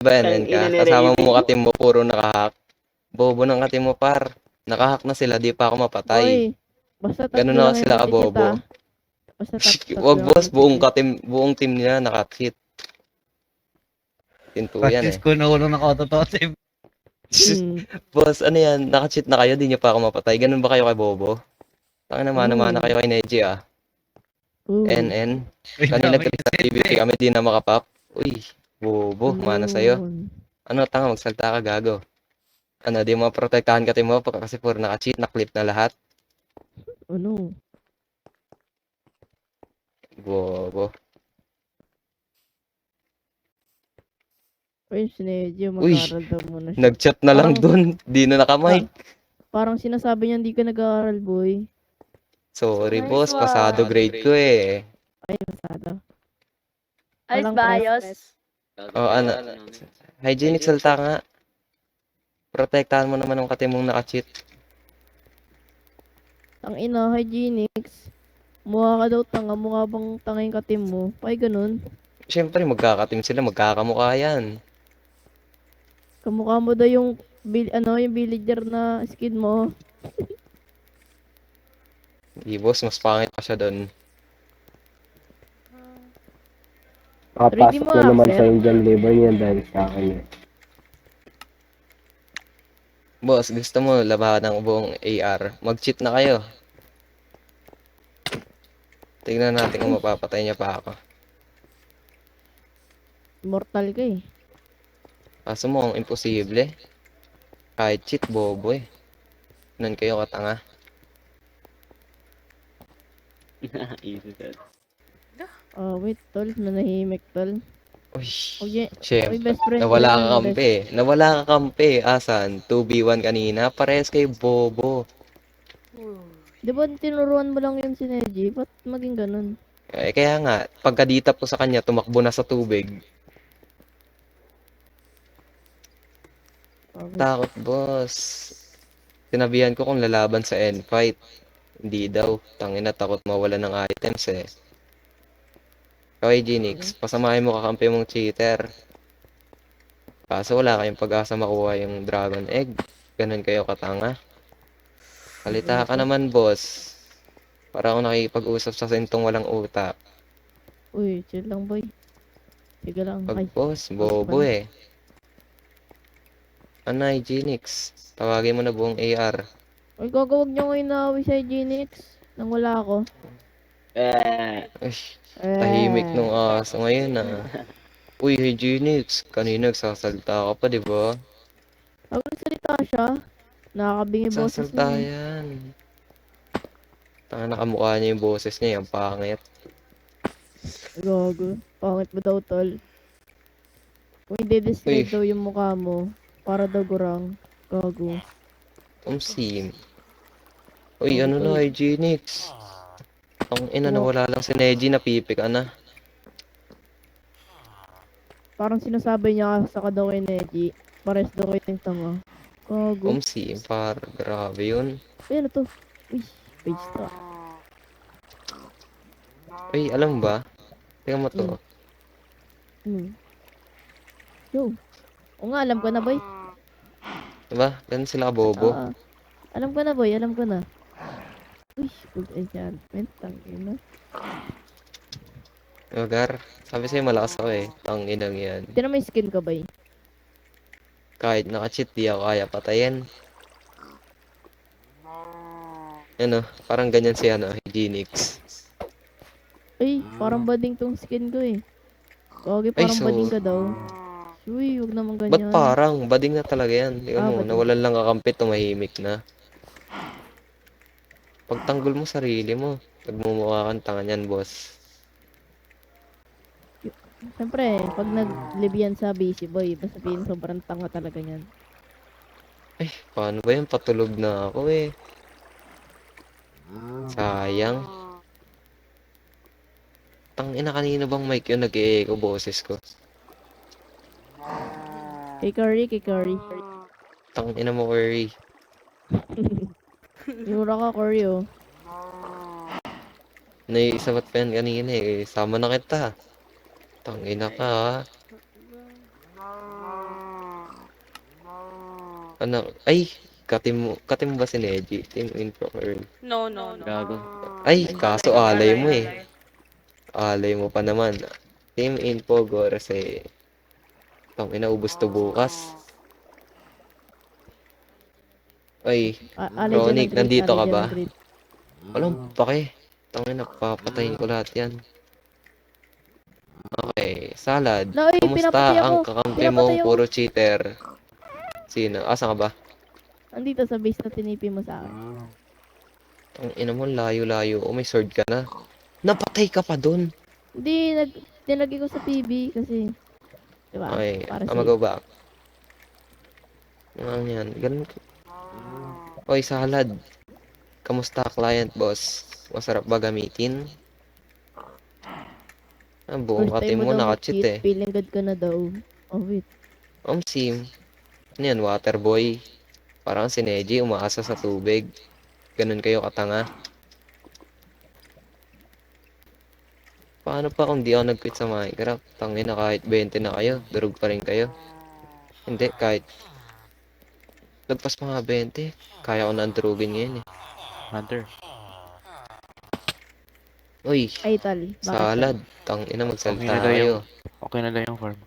Ba yan ka? Kasama mo katim mo, puro nakahack. Bobo ng katim mo, par. Nakahack na sila, di pa ako mapatay. Boy, basta Ganun tatlo na lang yung sila nag-cheat kabobo. Basta tatlo Wag lang boss, nag-cheat. buong team nila naka-cheat. Pinto yan Practice eh. ko na ulo ng auto-totem. Boss, ano yan? Naka-cheat na kayo, di nyo pa ako mapatay. Ganun ba kayo kay Bobo? Tangin na mana-mana kayo kay Neji ah. NN. Kanina PVP kami, di na makapap. Uy, Bobo, mana sa'yo. Ano, tanga, magsalta ka, gago. Ano, di mo maprotektahan ka mo kasi puro naka-cheat, na-clip na lahat. Ano? Bobo. Uy, si Nejo, Uy, mag-aaral daw muna siya. nag-chat na lang dun. Di na nakamay. Parang sinasabi niya hindi ka nag-aaral, boy. Sorry, boss. Pasado grade ko eh. Ay, masada. Ayos Walang ba, press. ayos? Oh, ano? Hygienic salta nga. Protektahan mo naman ang katimong naka-cheat. Ang ina, hygienics. Mukha ka daw tanga, mukha bang tanga yung katim mo? Ay, ganun. Siyempre, magkakatim sila, magkakamukha yan. Kamukha mo daw yung, yung villager na skin mo. Di, boss, mas pangit pa siya doon. Nakapasok na naman sa Indian labor niya dahil sa akin eh. Boss, gusto mo labahan ng buong AR. Mag-cheat na kayo. Tignan natin kung mapapatay niya pa ako. Immortal ka eh. Kaso mo, ang imposible. Kahit cheat, bobo eh. Nun kayo katanga. Easy that. Wait, tol. Nanahimik, tol. Uy, Uy, syempre. best friend. Nawala ka kampi. Nawala ka kampi. Asan? 2v1 kanina. Parehas kayo bobo. Di ba tinuruan mo lang yun si Neji? Ba't maging ganun? Eh, kaya nga, pagkaditap ko sa kanya, tumakbo na sa tubig. Takot, boss. Sinabihan ko kung lalaban sa end fight. Hindi daw. Tangina, takot mawala ng items eh. Okay, Genix, pasamahin mo kakampi mong cheater. Kaso wala kayong pag-asa makuha yung dragon egg. Ganun kayo katanga. Halita ka naman, boss. Para ako nakikipag-usap sa sentong walang utak. Uy, chill lang, boy. Sige lang. Pag Ay, boss, bobo eh. Anay, Genix. Tawagin mo na buong AR. Uy, gagawag niyo ngayon na awi sa Hygienics. Nang wala ako. Ay, tahimik nung aso ngayon ah. Uy, Hygienics. Kanina nagsasalta ka pa, di ba? Pag nagsalita siya, nakakabingi boses Sasalta niya. yan. Tanga nakamukha niya yung boses niya, yung pangit. Gago. Pangit mo daw, tol. Kung i-describe daw yung mukha mo, para daw gurang. Gago. Sim. Uy, ano na, Hygienics. Ang ina, nawala lang si Neji, napipi ka na. Parang sinasabi niya sa daw kay Neji, pares daw kayo yung tanga. Gago. Sim, par, grabe yun. Ay, ano to? Uy, page to. Uy, alam ba? Tingnan mo to. Yo. O nga, alam ko na, boy. Diba? Ganun sila kabobo. Alam ko na, boy. Alam ko na. Uy, good enchantment. Tangina. Lugar. Sabi sa'yo malakas ako eh. Tanginang yan. Tira may skin ka, boy. Kahit naka-cheat, di ako kaya patayin. Ano, parang ganyan si ano, Hygienics. Ay, parang bading tong skin ko eh. Kagi, parang bading ka daw. Uy, huwag naman ganyan. Ba't parang? Bading na talaga yan. Tingnan mo, bading. nawalan lang kakampit, tumahimik na. Pagtanggol mo sarili mo. Nagmumukha kang tanga niyan, boss. Siyempre, pag nag-live sa busy boy, basta sabihin sobrang tanga talaga yan. Ay, paano ba yan? Patulog na ako eh. Sayang. Tangina, kanina bang mic yun nag-e-echo boses ko? Kay Curry. Tangina mo, Curry. Yura ka, Curry, oh. Naisabat pa yan kanina eh. Sama na kita. Tangina ka ha. Ano? Ay, katim mo ba si Neji? Team Info Earl. No, no, no. Gago. Ay, kaso alay mo eh. Alay. Alay mo pa naman. Team Info Gorse. Tang inaubos to bukas. Ay, Alay dyan Ronic, ng grade, nandito alay ka dyan ba? ng grade. Walang pake. Tangina, papatayin ko lahat yan. Okay, Salad. No, ay, Kamusta pinapatay ako. ang kakampi Pinapatay mong ako. puro cheater? Sino? Asan ka ba? Andito sa base na tinipi mo sa akin. Ang ina mo, layo-layo. Oh, may sword ka na. Napatay ka pa dun. Hindi, nilagay ko sa PB kasi, diba? Okay, Para I'm sa go back. Ano yan? Ganun. Oy, Salad. Kamusta, client boss? Masarap ba gamitin? Ang buong first kati time mo mo daw naka-cheat mag-cheat, eh. feeling good ka na daw. Oh, wait. Sim. Ano yan, Waterboy? Parang si Neji, umaasa sa tubig. Ganun kayo katanga. Paano pa kung di ako nag-quit sa Minecraft? Tangina, kahit 20 na kayo, durog pa rin kayo. Hindi, kahit lagpas mga 20, kaya ko na durugin ngayon eh. Hunter. Uy, Ay, tal. Bakit Salad. Tangina, magsalita Okay na daw kayo. Okay na daw yung farm.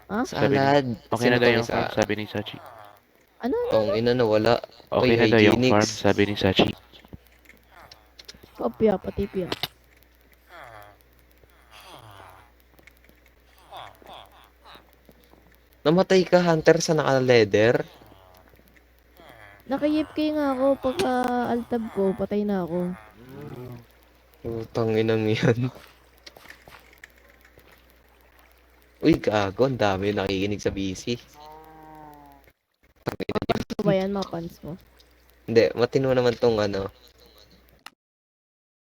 Ha? Salad. Okay Sino na daw tong yung farm, isa? sabi ni Sachi. Ano? Tangina, nawala. Okay Uy, na daw yung farm, hygienics. sabi ni Sachi. Kopya, pati piya. Namatay ka, Hunter, sa naka-leather? Naka-YFK nga ako pagka altab ko, patay na ako. Tanginang yan. Uy, gago. Ang dami nakikinig sa BC. Ano ba yan, mga pants mo? Hindi, matino naman tong ano.